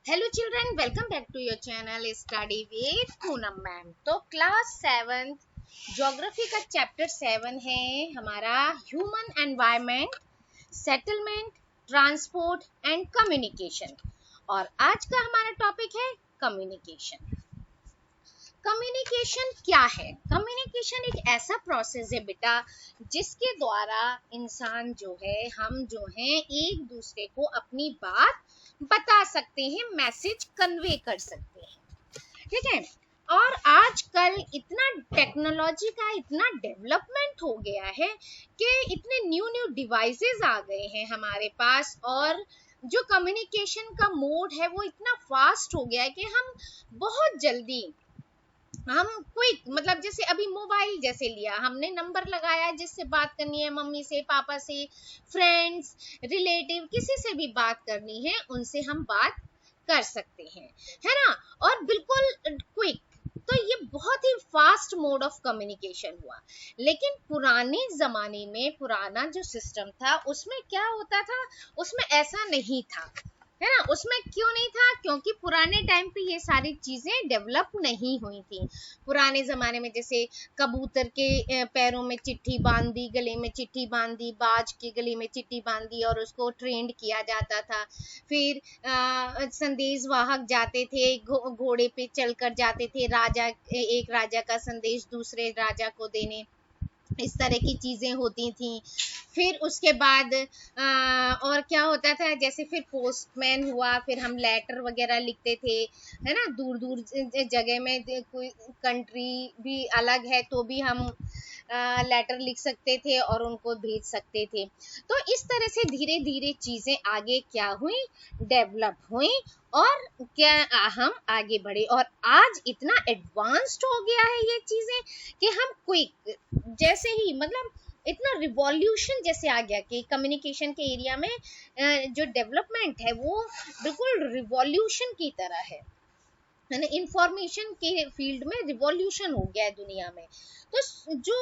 Hello children, welcome back to your channel study with Poonam ma'am. तो class 7 geography का chapter 7 है हमारा human environment, settlement, transport and communication. और आज का हमारा टॉपिक है कम्युनिकेशन। कम्युनिकेशन क्या है? कम्युनिकेशन एक ऐसा प्रोसेस है बेटा जिसके द्वारा इंसान जो है, हम जो हैं, एक दूसरे को अपनी बात बता सकते हैं, मैसेज कन्वे कर सकते हैं। ठीक है। और आजकल इतना टेक्नोलॉजी का इतना डेवलपमेंट हो गया है कि इतने न्यू न्यू डिवाइसेस आ गए हैं हमारे पास, और जो कम्युनिकेशन का मोड है वो इतना फास्ट हो गया है कि हम बहुत जल्दी, हम क्विक, मतलब जैसे अभी मोबाइल जैसे लिया, हमने नंबर लगाया जिससे बात करनी है, मम्मी से, पापा से, फ्रेंड्स, रिलेटिव, किसी से भी बात करनी है उनसे हम बात कर सकते हैं, है ना। और बिल्कुल क्विक। तो ये बहुत ही फास्ट मोड ऑफ कम्युनिकेशन हुआ। लेकिन पुराने जमाने में पुराना जो सिस्टम था उसमें क्या होता था, उसमें ऐसा नहीं था, है ना। उसमें क्यों नहीं था? क्योंकि पुराने टाइम पे ये सारी चीजें डेवलप नहीं हुई थी। पुराने जमाने में जैसे कबूतर के पैरों में चिट्ठी बांध दी, गले में चिट्ठी बांध दी, बाज के गले में चिट्ठी बांध दी और उसको ट्रेंड किया जाता था। फिर संदेश वाहक जाते थे, घोड़े पे चलकर जाते थे, राजा, एक राजा का संदेश दूसरे राजा को देने, इस तरह की चीजें होती थी। फिर उसके बाद और क्या होता था, जैसे फिर पोस्टमैन हुआ, फिर हम लेटर वगैरह लिखते थे, है ना। दूर दूर जगह में कोई कंट्री भी अलग है तो भी हम लेटर लिख सकते थे और उनको भेज सकते थे। तो इस तरह से धीरे धीरे चीजें आगे क्या हुई, डेवलप हुई, और क्या हम आगे बढ़े। और आज इतना एडवांस्ड हो गया है ये चीजें कि हम क्विक, जैसे ही, मतलब इतना रिवॉल्यूशन जैसे आ गया कि कम्युनिकेशन के एरिया में जो डेवलपमेंट है वो बिल्कुल रिवॉल्यूशन की तरह है ना। इंफॉर्मेशन के फील्ड में रिवॉल्यूशन हो गया है दुनिया में। तो जो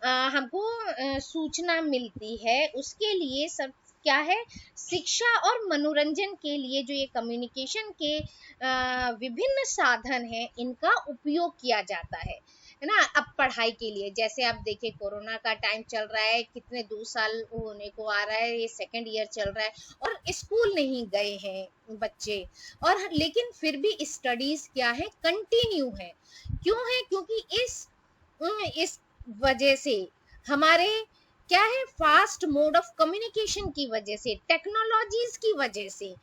हमको सूचना मिलती है उसके लिए सब क्या है, शिक्षा और मनोरंजन के लिए जो ये कम्युनिकेशन के विभिन्न साधन हैं इनका उपयोग किया जाता है ना। अब पढ़ाई के लिए, जैसे आप देखिए कोरोना का टाइम चल रहा है, कितने 2 साल होने को आ रहा है, ये सेकंड ईयर चल रहा है और स्कूल नहीं गए हैं बच्चे, और लेकिन फिर भी स्टडीज क्या है, कंटिन्यू है। क्यों है? क्योंकि इस वजह से हमारे क्या है, फास्ट मोड ऑफ कम्युनिकेशन की वजह से, टेक्नोलॉजीज की वजह से,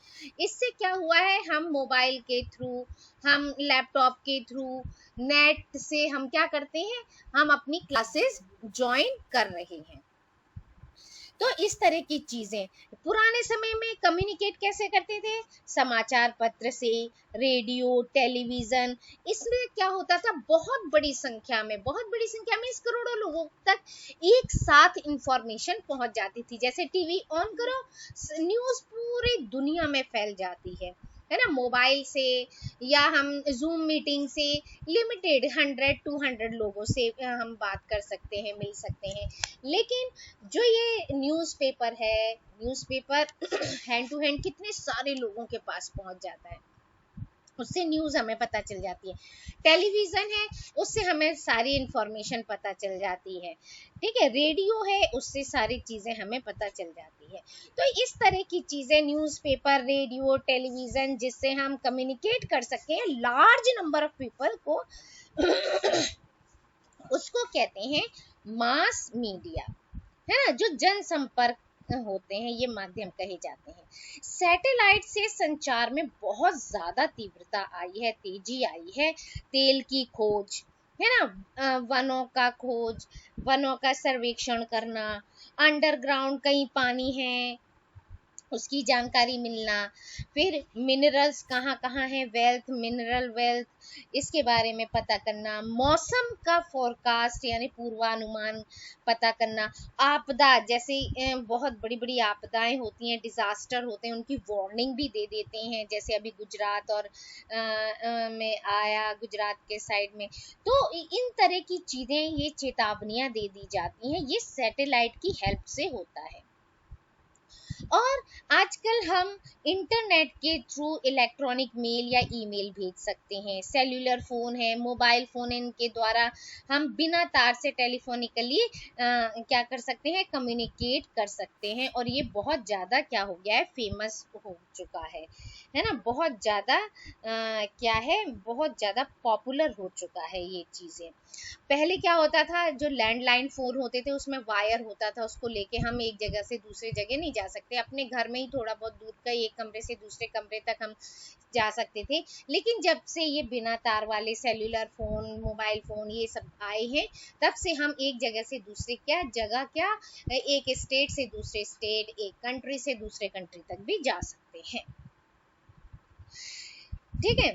इससे क्या हुआ है, हम मोबाइल के थ्रू, हम लैपटॉप के थ्रू, नेट से हम क्या करते हैं, हम अपनी क्लासेस ज्वाइन कर रहे हैं। तो इस तरह की चीजें, पुराने समय में कम्युनिकेट कैसे करते थे, समाचार पत्र से, रेडियो, टेलीविजन, इसमें क्या होता था, बहुत बड़ी संख्या में, इस करोड़ों लोगों तक एक साथ इंफॉर्मेशन पहुंच जाती थी। जैसे टीवी ऑन करो, न्यूज पूरी दुनिया में फैल जाती है ना। मोबाइल से या हम जूम मीटिंग से लिमिटेड 100-200 लोगों से हम बात कर सकते हैं, मिल सकते हैं। लेकिन जो ये न्यूज़पेपर है, न्यूज़पेपर हैंड टू हैंड कितने सारे लोगों के पास पहुंच जाता है, उससे न्यूज़ हमें पता चल जाती है। टेलीविज़न है, उससे हमें सारी इंफॉर्मेशन पता चल जाती है। ठीक है। रेडियो है, उससे सारी चीज़ें हमें पता चल जाती है। तो इस तरह की चीज़ें, न्यूज़पेपर, रेडियो, टेलीविज़न, जिससे हम कम्युनिकेट कर सकते हैं लार्ज नंबर ऑफ पीपल को, उसको कहते हैं मास मीडिया, है ना। जो जनसंपर्क होते हैं ये माध्यम कहे जाते हैं। सैटेलाइट से संचार में बहुत ज्यादा तीव्रता आई है, तेजी आई है। तेल की खोज, है ना, वनों का खोज, वनों का सर्वेक्षण करना, अंडरग्राउंड कहीं पानी है उसकी जानकारी मिलना, फिर मिनरल्स कहाँ कहाँ है, वेल्थ, मिनरल वेल्थ, इसके बारे में पता करना, मौसम का फोरकास्ट यानी पूर्वानुमान पता करना, आपदा जैसे बहुत बड़ी बड़ी आपदाएं होती हैं, डिजास्टर होते हैं, उनकी वार्निंग भी दे देते हैं, जैसे अभी गुजरात और में आया, गुजरात के साइड में। तो इन तरह की चीजें, ये चेतावनियां दे दी जाती हैं, ये सैटेलाइट की हेल्प से होता है। और आजकल हम इंटरनेट के थ्रू इलेक्ट्रॉनिक मेल या ईमेल भेज सकते हैं, सेल्यूलर फ़ोन है, मोबाइल फ़ोन, इनके द्वारा हम बिना तार से टेलीफोनिकली क्या कर सकते हैं, कम्युनिकेट कर सकते हैं। और ये बहुत ज़्यादा क्या हो गया है, फेमस हो चुका है ना, बहुत ज़्यादा क्या है, बहुत ज़्यादा पॉपुलर हो चुका है ये चीज़ें। पहले क्या होता था, जो लैंडलाइन फ़ोन होते थे उसमें वायर होता था, उसको लेके हम एक जगह से दूसरे जगह नहीं जा सकते, अपने घर में ही थोड़ा बहुत दूर का एक कमरे से दूसरे कमरे तक हम जा सकते थे। लेकिन जब से ये बिना तार वाले सेल्यूलर फ़ोन, मोबाइल फ़ोन ये सब आए हैं, तब से हम एक जगह से दूसरे क्या जगह, क्या एक स्टेट से दूसरे स्टेट, एक कंट्री से दूसरे कंट्री तक भी जा सकते हैं। ठीक है,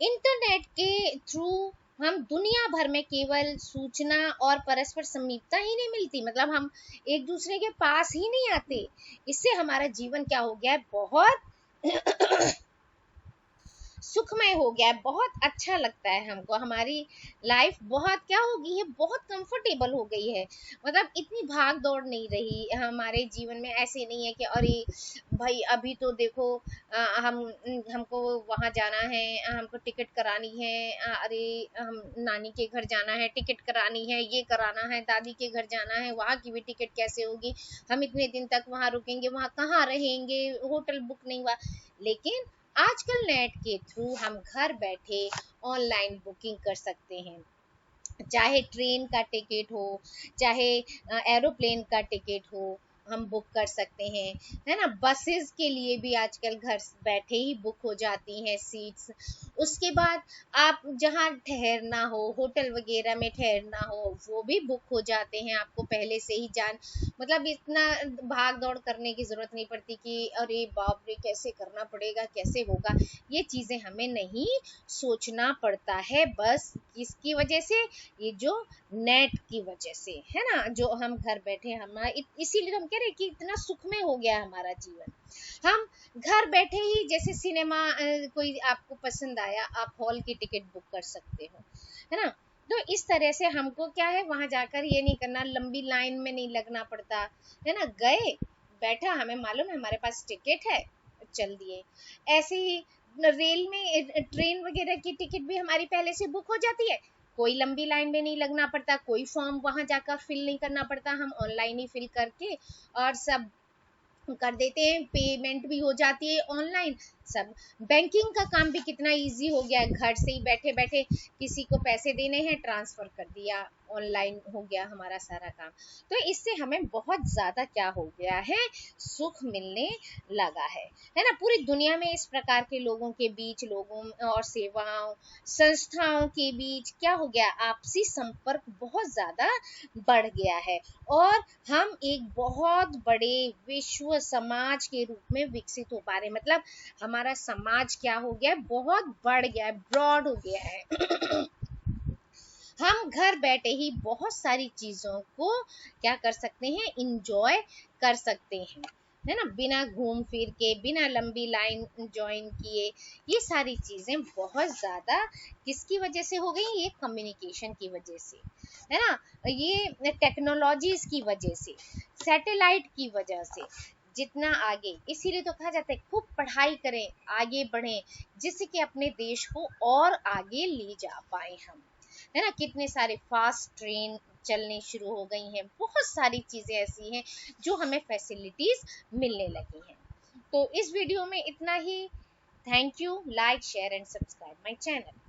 इंटरनेट के थ्रू हम दुनिया भर में केवल सूचना और परस्पर समीपता ही नहीं मिलती, मतलब हम एक दूसरे के पास ही नहीं आते, इससे हमारा जीवन क्या हो गया है, बहुत सुखमय हो गया है, बहुत अच्छा लगता है हमको, हमारी लाइफ बहुत क्या हो गई है, बहुत कंफर्टेबल हो गई है। मतलब इतनी भाग दौड़ नहीं रही हमारे जीवन में, ऐसे नहीं है कि अरे भाई अभी तो देखो हमको वहाँ जाना है, हमको टिकट करानी है, अरे हम नानी के घर जाना है, टिकट करानी है, ये कराना है, दादी के घर जाना है, वहाँ की भी टिकट कैसे होगी, हम इतने दिन तक वहाँ रुकेंगे, वहाँ कहाँ रहेंगे, होटल बुक नहीं हुआ। लेकिन आजकल नेट के थ्रू हम घर बैठे ऑनलाइन बुकिंग कर सकते हैं, चाहे ट्रेन का टिकट हो, चाहे एरोप्लेन का टिकट हो, हम बुक कर सकते हैं, है ना। बसेस के लिए भी आजकल घर बैठे ही बुक हो जाती हैं सीट्स। उसके बाद आप जहाँ ठहरना हो, होटल वगैरह में ठहरना हो, वो भी बुक हो जाते हैं, आपको पहले से ही मतलब इतना भाग दौड़ करने की ज़रूरत नहीं पड़ती कि अरे बाप रे कैसे करना पड़ेगा, कैसे होगा, ये चीज़ें हमें नहीं सोचना पड़ता है। बस किसकी वजह से, ये जो नेट की वजह से, है ना, जो हम घर बैठे हमारा इसीलिए हम कह रहे हैं कि इतना सुखमय हो गया हमारा जीवन। हम घर बैठे ही जैसे सिनेमा कोई आपको पसंद आया, आप हॉल की टिकट बुक कर सकते हो, है ना। तो इस तरह से हमको क्या है, वहां जाकर ये नहीं करना, लंबी लाइन में नहीं लगना पड़ता, है ना, गए बैठा, हमें मालूम है हमारे पास टिकट है, चल दिए। ऐसे ही रेल में ट्रेन वगैरह की टिकट भी हमारी पहले से बुक हो जाती है, कोई लंबी लाइन में नहीं लगना पड़ता, कोई फॉर्म वहां जाकर फिल नहीं करना पड़ता, हम ऑनलाइन ही फिल करके और सब कर देते हैं, पेमेंट भी हो जाती है ऑनलाइन। सब बैंकिंग का काम भी कितना इजी हो गया है, घर से ही बैठे बैठे किसी को पैसे देने हैं, ट्रांसफर कर दिया, ऑनलाइन हो गया हमारा सारा काम। तो इससे हमें बहुत ज़्यादा क्या हो गया है, सुख मिलने लगा है ना। पूरी दुनिया में इस प्रकार के लोगों के बीच, लोगों और सेवाओं संस्थाओं के बीच क्या हो गया, आपसी संपर्क बहुत ज़्यादा बढ़ गया है, और हम एक बहुत बड़े विश्व समाज के रूप में विकसित हो पा रहे हैं। मतलब हमारा समाज क्या हो गया है, बहुत बढ़ गया है, ब्रॉड हो गया है। हम घर बैठे ही बहुत सारी चीजों को क्या कर सकते हैं, इंजॉय कर सकते हैं, है ना, बिना घूम फिर के, बिना लंबी लाइन ज्वाइन किए। ये सारी चीजें बहुत ज्यादा किसकी वजह से हो गई, ये कम्युनिकेशन की वजह से, है ना, ये टेक्नोलॉजीज की वजह से, सैटेलाइट की वजह से जितना आगे। इसीलिए तो कहा जाता है खूब पढ़ाई करें, आगे बढ़ें, जिससे कि अपने देश को और आगे ले जा पाए हम, है ना। कितने सारे फास्ट ट्रेन चलने शुरू हो गई हैं, बहुत सारी चीज़ें ऐसी हैं जो हमें फैसिलिटीज मिलने लगी हैं। तो इस वीडियो में इतना ही। Thank you, like share and subscribe my channel.